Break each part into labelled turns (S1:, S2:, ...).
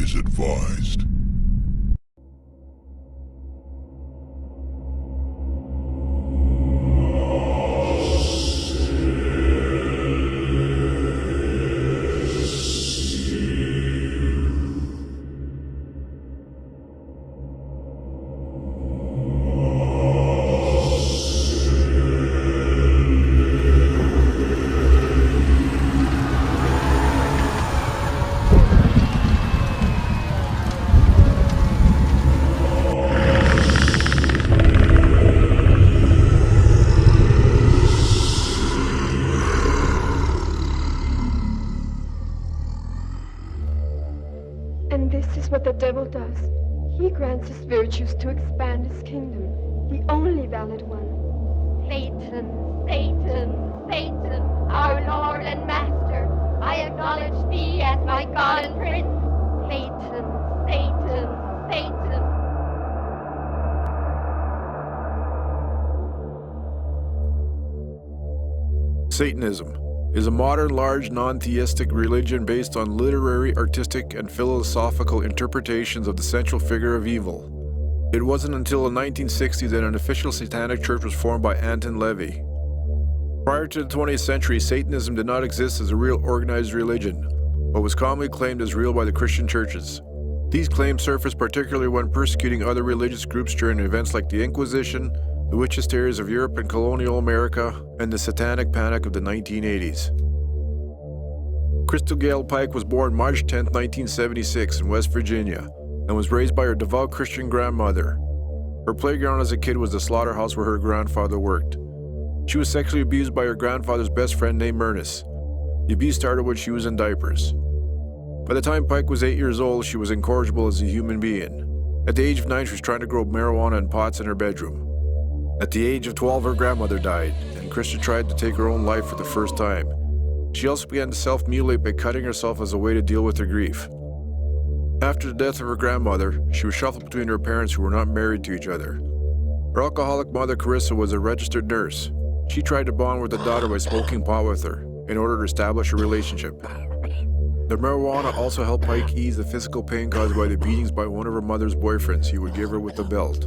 S1: is advised.
S2: And this is what the devil does. He grants us virtues to expand his kingdom, the only valid one.
S3: Satan, Satan, Satan, our Lord and Master, I acknowledge thee as my God and Prince. Satan, Satan, Satan.
S4: Satanism is a modern, large, non-theistic religion based on literary, artistic, and philosophical interpretations of the central figure of evil. It wasn't until the 1960s that an official satanic church was formed by Anton LaVey. Prior to the 20th century, Satanism did not exist as a real organized religion, but was commonly claimed as real by the Christian churches. These claims surfaced particularly when persecuting other religious groups during events like the Inquisition, the witch hysterias of Europe and colonial America, and the Satanic Panic of the 1980s. Christa Pike was born March 10, 1976 in West Virginia, and was raised by her devout Christian grandmother. Her playground as a kid was the slaughterhouse where her grandfather worked. She was sexually abused by her grandfather's best friend named Ernest. The abuse started when she was in diapers. By the time Pike was 8 years old, she was incorrigible as a human being. At the age of 9, she was trying to grow marijuana and pots in her bedroom. At the age of 12, her grandmother died, and Christa tried to take her own life for the first time. She also began to self-mutilate by cutting herself as a way to deal with her grief. After the death of her grandmother, she was shuffled between her parents who were not married to each other. Her alcoholic mother, Carissa, was a registered nurse. She tried to bond with the daughter by smoking pot with her, in order to establish a relationship. The marijuana also helped Pike ease the physical pain caused by the beatings by one of her mother's boyfriends he would give her with a belt.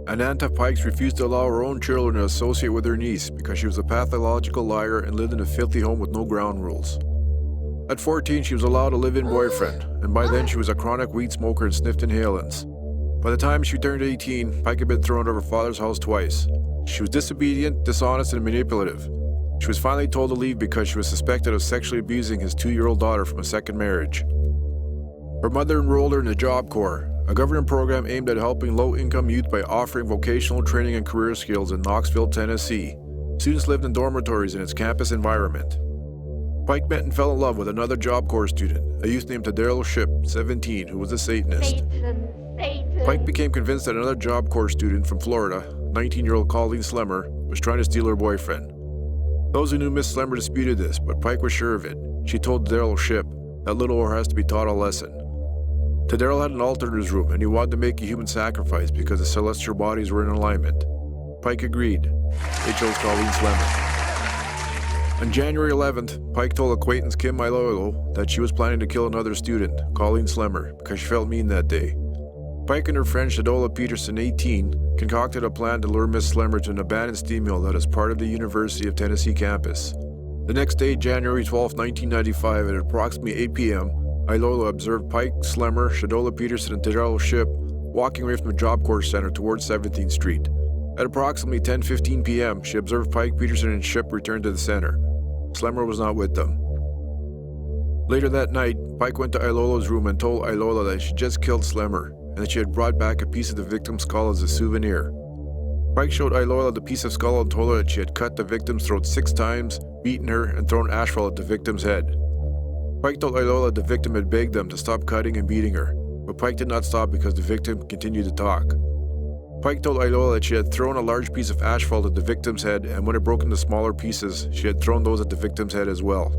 S4: Ananta Pikes refused to allow her own children to associate with her niece because she was a pathological liar and lived in a filthy home with no ground rules. At 14, she was allowed a live-in boyfriend, and by then she was a chronic weed smoker and sniffed inhalants. By the time she turned 18, Pike had been thrown out of her father's house twice. She was disobedient, dishonest, and manipulative. She was finally told to leave because she was suspected of sexually abusing his 2-year-old daughter from a second marriage. Her mother enrolled her in the Job Corps, a government program aimed at helping low-income youth by offering vocational training and career skills in Knoxville, Tennessee. Students lived in dormitories in its campus environment. Pike met and fell in love with another Job Corps student, a youth named Daryl Shipp, 17, who was a Satanist.
S3: Satan.
S4: Pike became convinced that another Job Corps student from Florida, 19-year-old Colleen Slemmer, was trying to steal her boyfriend. Those who knew Miss Slemmer disputed this, but Pike was sure of it. She told Daryl Shipp that little whore has to be taught a lesson. Daryl had an altar in his room, and he wanted to make a human sacrifice because the celestial bodies were in alignment. Pike agreed. They chose Colleen Slemmer. On January 11th, Pike told acquaintance Kim Iloilo that she was planning to kill another student, Colleen Slemmer, because she felt mean that day. Pike and her friend Shadola Peterson, 18, concocted a plan to lure Miss Slemmer to an abandoned steam mill that is part of the University of Tennessee campus. The next day, January 12, 1995, at approximately 8 p.m., Iloilo observed Pike, Slemmer, Shadola Peterson, and Daryl Shipp walking away from the Job Corps Center towards 17th Street. At approximately 10:15 p.m., she observed Pike, Peterson, and Shipp return to the center. Slemmer was not with them. Later that night, Pike went to Iloilo's room and told Iloilo that she just killed Slemmer and that she had brought back a piece of the victim's skull as a souvenir. Pike showed Iloilo the piece of skull and told her that she had cut the victim's throat 6 times, beaten her, and thrown asphalt at the victim's head. Pike told Iloilo that the victim had begged them to stop cutting and beating her, but Pike did not stop because the victim continued to talk. Pike told Iloilo that she had thrown a large piece of asphalt at the victim's head, and when it broke into smaller pieces, she had thrown those at the victim's head as well.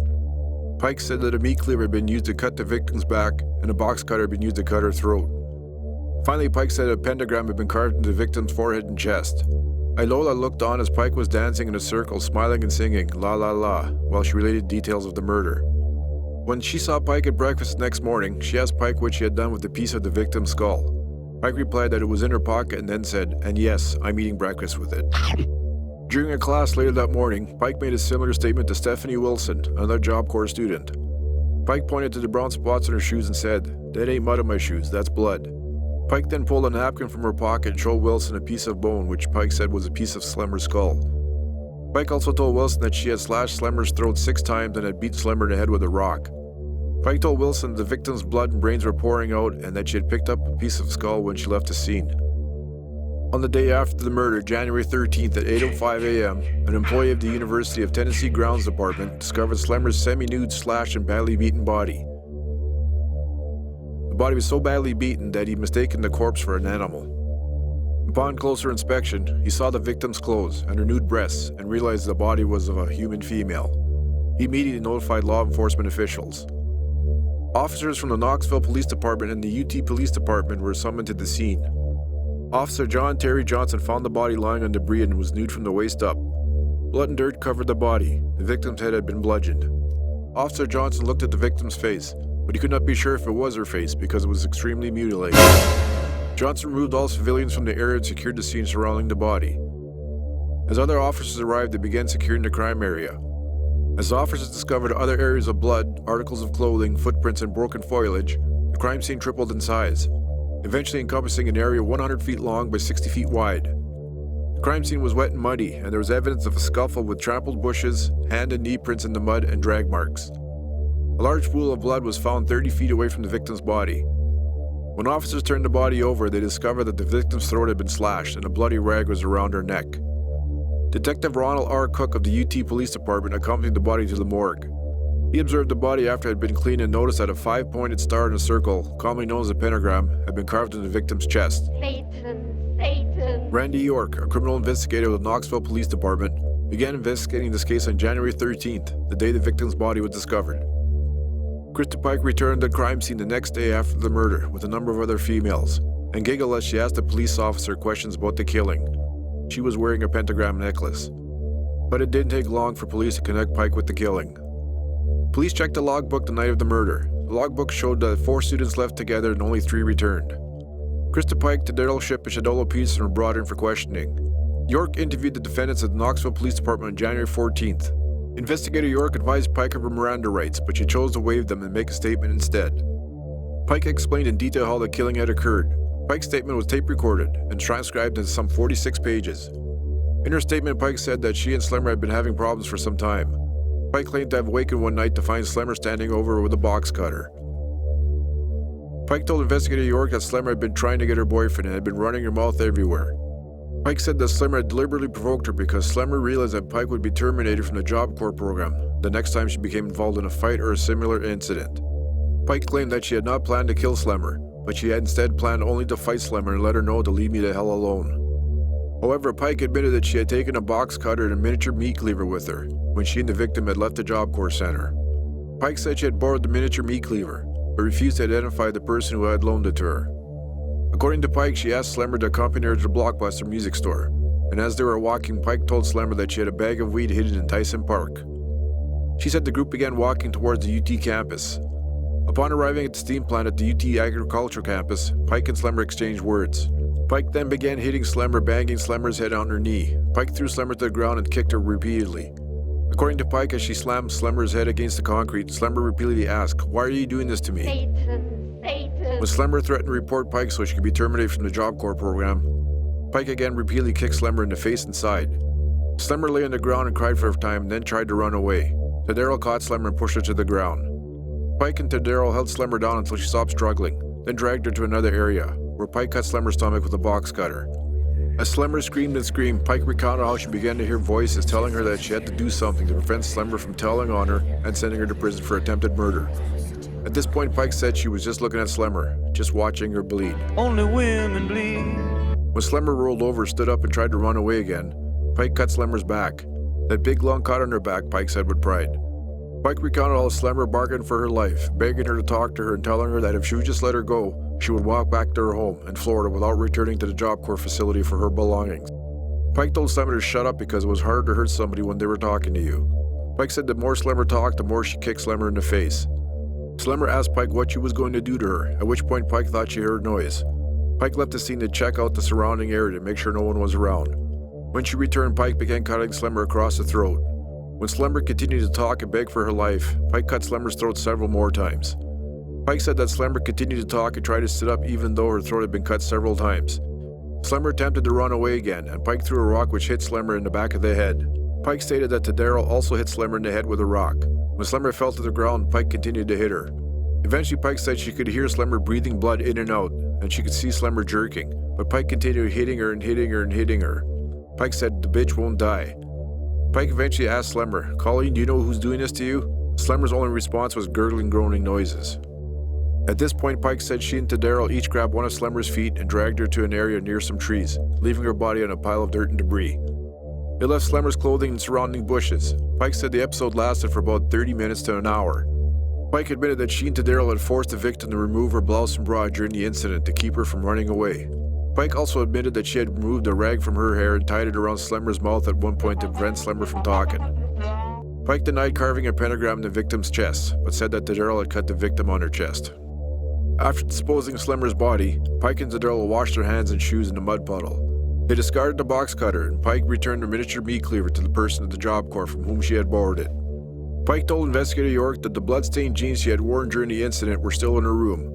S4: Pike said that a meat cleaver had been used to cut the victim's back, and a box cutter had been used to cut her throat. Finally, Pike said a pentagram had been carved into the victim's forehead and chest. Iloilo looked on as Pike was dancing in a circle, smiling and singing, la la la, while she related details of the murder. When she saw Pike at breakfast the next morning, she asked Pike what she had done with the piece of the victim's skull. Pike replied that it was in her pocket and then said, "And yes, I'm eating breakfast with it." During a class later that morning, Pike made a similar statement to Stephanie Wilson, another Job Corps student. Pike pointed to the brown spots on her shoes and said, "That ain't mud on my shoes, that's blood." Pike then pulled a napkin from her pocket and showed Wilson a piece of bone, which Pike said was a piece of Slemmer's skull. Pike also told Wilson that she had slashed Slemmer's throat 6 times and had beat Slemmer in the head with a rock. Pike told Wilson the victim's blood and brains were pouring out and that she had picked up a piece of skull when she left the scene. On the day after the murder, January 13th at 8:05 a.m., an employee of the University of Tennessee Grounds Department discovered Slemmer's semi-nude, slashed, and badly beaten body. The body was so badly beaten that he mistaken the corpse for an animal. Upon closer inspection, he saw the victim's clothes and her nude breasts and realized the body was of a human female. He immediately notified law enforcement officials. Officers from the Knoxville Police Department and the UT Police Department were summoned to the scene. Officer John Terry Johnson found the body lying on debris and was nude from the waist up. Blood and dirt covered the body. The victim's head had been bludgeoned. Officer Johnson looked at the victim's face, but he could not be sure if it was her face because it was extremely mutilated. Johnson removed all civilians from the area and secured the scene surrounding the body. As other officers arrived, they began securing the crime area. As officers discovered other areas of blood, articles of clothing, footprints, and broken foliage, the crime scene tripled in size, eventually encompassing an area 100 feet long by 60 feet wide. The crime scene was wet and muddy, and there was evidence of a scuffle with trampled bushes, hand and knee prints in the mud, and drag marks. A large pool of blood was found 30 feet away from the victim's body. When officers turned the body over, they discovered that the victim's throat had been slashed and a bloody rag was around her neck. Detective Ronald R. Cook of the UT Police Department accompanied the body to the morgue. He observed the body after it had been cleaned and noticed that a 5-pointed star in a circle, commonly known as a pentagram, had been carved in the victim's chest.
S3: Satan, Satan.
S4: Randy York, a criminal investigator with the Knoxville Police Department, began investigating this case on January 13th, the day the victim's body was discovered. Christa Pike returned to the crime scene the next day after the murder with a number of other females, and giggled as she asked the police officer questions about the killing. She was wearing a pentagram necklace. But it didn't take long for police to connect Pike with the killing. Police checked the logbook the night of the murder. The logbook showed that 4 students left together and only 3 returned. Christa Pike, Daryl Shipp, and Shadolo Peterson were brought in for questioning. York interviewed the defendants at the Knoxville Police Department on January 14th. Investigator York advised Pike of her Miranda rights, but she chose to waive them and make a statement instead. Pike explained in detail how the killing had occurred. Pike's statement was tape recorded and transcribed into some 46 pages. In her statement, Pike said that she and Slemmer had been having problems for some time. Pike claimed to have awakened one night to find Slemmer standing over her with a box cutter. Pike told investigator York that Slemmer had been trying to get her boyfriend and had been running her mouth everywhere. Pike said that Slemmer had deliberately provoked her because Slemmer realized that Pike would be terminated from the Job Corps program the next time she became involved in a fight or a similar incident. Pike claimed that she had not planned to kill Slemmer, but she had instead planned only to fight Slemmer and let her know to leave me the hell alone. However, Pike admitted that she had taken a box cutter and a miniature meat cleaver with her when she and the victim had left the Job Corps Center. Pike said she had borrowed the miniature meat cleaver, but refused to identify the person who had loaned it to her. According to Pike, she asked Slemmer to accompany her to the Blockbuster music store, and as they were walking, Pike told Slemmer that she had a bag of weed hidden in Tyson Park. She said the group began walking towards the UT campus. Upon arriving at the steam plant at the UT Agricultural campus, Pike and Slemmer exchanged words. Pike then began hitting Slemmer, banging Slemmer's head on her knee. Pike threw Slemmer to the ground and kicked her repeatedly. According to Pike, as she slammed Slemmer's head against the concrete, Slemmer repeatedly asked, "Why are you doing this to me?"
S3: Satan, Satan.
S4: When Slemmer threatened to report Pike so she could be terminated from the Job Corps program, Pike again repeatedly kicked Slemmer in the face and side. Slemmer lay on the ground and cried for a time and then tried to run away. Tadero caught Slemmer and pushed her to the ground. Pike and Tadero held Slemmer down until she stopped struggling, then dragged her to another area, where Pike cut Slemmer's stomach with a box cutter. As Slemmer screamed and screamed, Pike recounted how she began to hear voices telling her that she had to do something to prevent Slemmer from telling on her and sending her to prison for attempted murder. At this point, Pike said she was just looking at Slemmer, just watching her bleed.
S1: Only women bleed.
S4: When Slemmer rolled over, stood up, and tried to run away again, Pike cut Slemmer's back. That big long cut on her back, Pike said with pride. Pike recounted how Slemmer bargained for her life, begging her to talk to her and telling her that if she would just let her go, she would walk back to her home in Florida without returning to the Job Corps facility for her belongings. Pike told Slemmer to shut up because it was hard to hurt somebody when they were talking to you. Pike said the more Slemmer talked, the more she kicked Slemmer in the face. Slemmer asked Pike what she was going to do to her, at which point Pike thought she heard noise. Pike left the scene to check out the surrounding area to make sure no one was around. When she returned, Pike began cutting Slemmer across the throat. When Slemmer continued to talk and beg for her life, Pike cut Slemmer's throat several more times. Pike said that Slemmer continued to talk and tried to sit up even though her throat had been cut several times. Slemmer attempted to run away again, and Pike threw a rock which hit Slemmer in the back of the head. Pike stated that Darrell also hit Slemmer in the head with a rock. When Slemmer fell to the ground, Pike continued to hit her. Eventually, Pike said she could hear Slemmer breathing blood in and out, and she could see Slemmer jerking, but Pike continued hitting her and hitting her and hitting her. Pike said, "The bitch won't die." Pike eventually asked Slemmer, "Colleen, do you know who's doing this to you?" Slemmer's only response was gurgling, groaning noises. At this point, Pike said she and Darrell each grabbed one of Slemmer's feet and dragged her to an area near some trees, leaving her body on a pile of dirt and debris. They left Slemmer's clothing in surrounding bushes. Pike said the episode lasted for about 30 minutes to an hour. Pike admitted that she and Darrell had forced the victim to remove her blouse and bra during the incident to keep her from running away. Pike also admitted that she had removed a rag from her hair and tied it around Slemmer's mouth at one point to prevent Slemmer from talking. Pike denied carving a pentagram in the victim's chest, but said that Darrell had cut the victim on her chest. After disposing of Slemmer's body, Pike and Darrell washed their hands and shoes in the mud puddle. They discarded the box cutter, and Pike returned the miniature meat cleaver to the person at the Job Corps from whom she had borrowed it. Pike told investigator York that the blood-stained jeans she had worn during the incident were still in her room.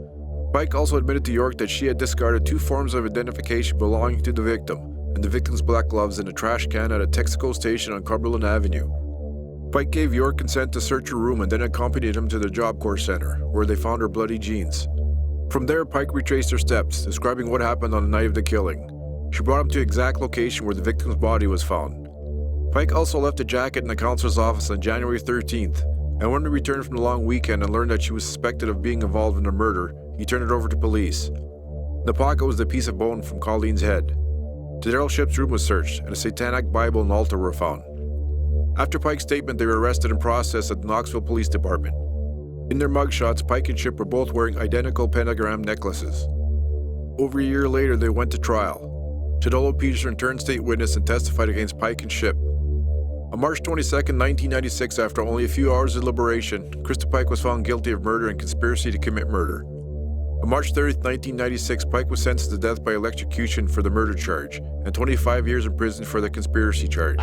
S4: Pike also admitted to York that she had discarded 2 forms of identification belonging to the victim and the victim's black gloves in a trash can at a Texaco station on Cumberland Avenue. Pike gave York consent to search her room and then accompanied him to the Job Corps Center, where they found her bloody jeans. From there, Pike retraced her steps, describing what happened on the night of the killing. She brought him to the exact location where the victim's body was found. Pike also left a jacket in the counselor's office on January 13th, and when he returned from the long weekend and learned that she was suspected of being involved in the murder, he turned it over to police. In the pocket was the piece of bone from Colleen's head. Darrell Ship's room was searched, and a satanic Bible and altar were found. After Pike's statement, they were arrested and processed at the Knoxville Police Department. In their mugshots, Pike and Ship were both wearing identical pentagram necklaces. Over a year later, they went to trial. Chidolo Peterson turned state witness and testified against Pike and Ship. On March 22, 1996, after only a few hours of deliberation, Christa Pike was found guilty of murder and conspiracy to commit murder. On March 30, 1996, Pike was sentenced to death by electrocution for the murder charge and 25 years in prison for the conspiracy charge.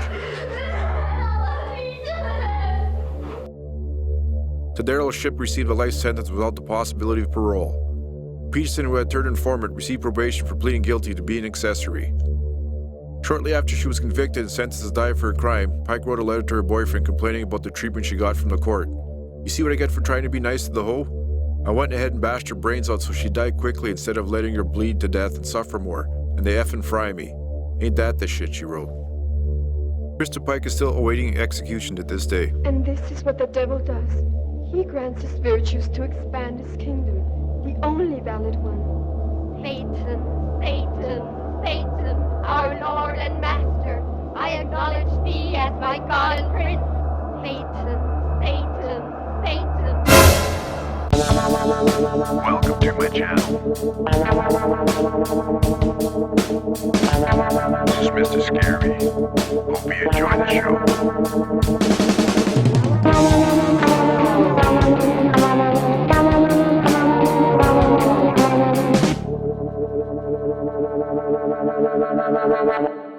S4: Darrell Ship received a life sentence without the possibility of parole. Peterson, who had turned informant, received probation for pleading guilty to being an accessory. Shortly after she was convicted and sentenced to die for her crime, Pike wrote a letter to her boyfriend complaining about the treatment she got from the court. "You see what I get for trying to be nice to the hoe? I went ahead and bashed her brains out so she died quickly instead of letting her bleed to death and suffer more, and they effing fry me. Ain't that the shit," she wrote. Christa Pike is still awaiting execution to this day.
S2: And this is what the devil does. He grants us virtues to expand his kingdom, the only valid one.
S3: Satan, Satan, Satan, our Lord and Master, I acknowledge thee as my God and Prince. Satan, Satan, Satan.
S1: Welcome to my channel. This is Mr. Scary. Hope you enjoy the show.
S3: Thank you.